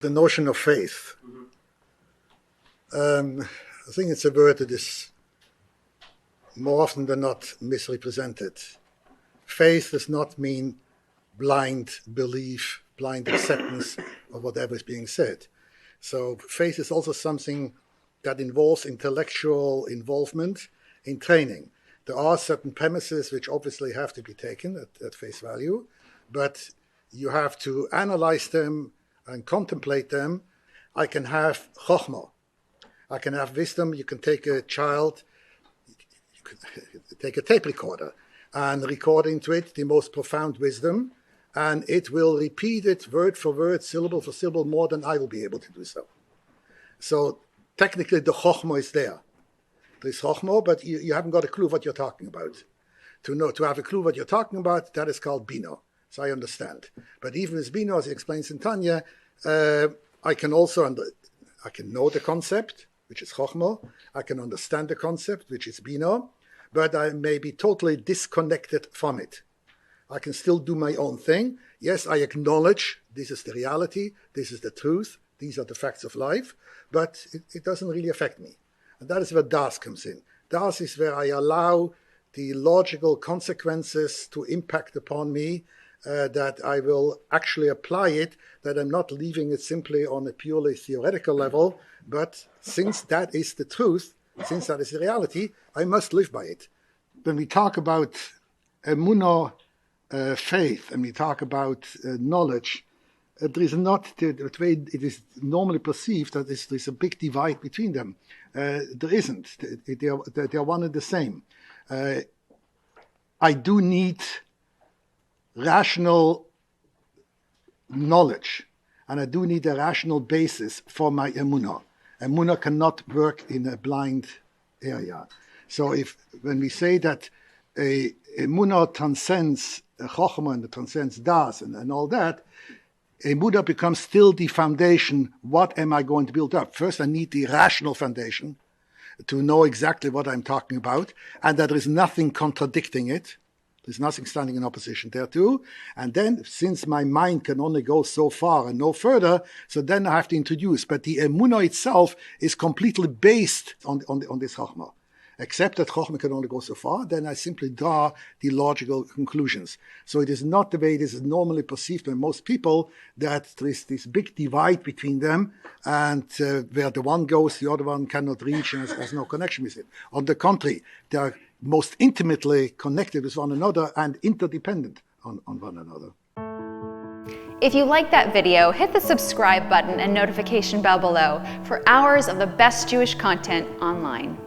The notion of faith. I think it's a word that is more often than not misrepresented. Faith does not mean blind belief, blind acceptance of whatever is being said. So faith is also something that involves intellectual involvement in training. There are certain premises which obviously have to be taken at face value, but you have to analyze them and contemplate them. I can have chokhmah. I can have wisdom. You can take a child, you can take a tape recorder and record into it the most profound wisdom, and it will repeat it word for word, syllable for syllable, more than I will be able to do so. So technically the chokhmah is there. There's chokhmah, but you haven't got a clue what you're talking about. To have a clue what you're talking about, that is called bina. So I understand. But even with bina, as he explains in Tanya, I can know the concept, which is chokhmah. I can understand the concept, which is bina, but I may be totally disconnected from it. I can still do my own thing. Yes, I acknowledge this is the reality, this is the truth, these are the facts of life, but it doesn't really affect me. And that is where das comes in. Das is where I allow the logical consequences to impact upon me, that I will actually apply it, that I'm not leaving it simply on a purely theoretical level, but since that is the truth, since that is the reality, I must live by it. When we talk about emunah, faith, and we talk about knowledge, there is not the way it is normally perceived that there's a big divide between them. There isn't. They are one and the same. I do need rational knowledge, and I do need a rational basis for my emunah. Emunah cannot work in a blind area. So when we say that a emunah transcends chokhmah and transcends das and all that, emunah becomes still the foundation. What am I going to build up? First, I need the rational foundation to know exactly what I'm talking about, and that there is nothing contradicting it. There's nothing standing in opposition thereto. And then, since my mind can only go so far and no further, so then I have to introduce. But the emunah itself is completely based on this chokhmah. Except that chokhmah can only go so far, then I simply draw the logical conclusions. So it is not the way it is normally perceived by most people, that there is this big divide between them, and where the one goes, the other one cannot reach and has no connection with it. On the contrary, they are most intimately connected with one another and interdependent on one another. If you like that video, hit the subscribe button and notification bell below for hours of the best Jewish content online.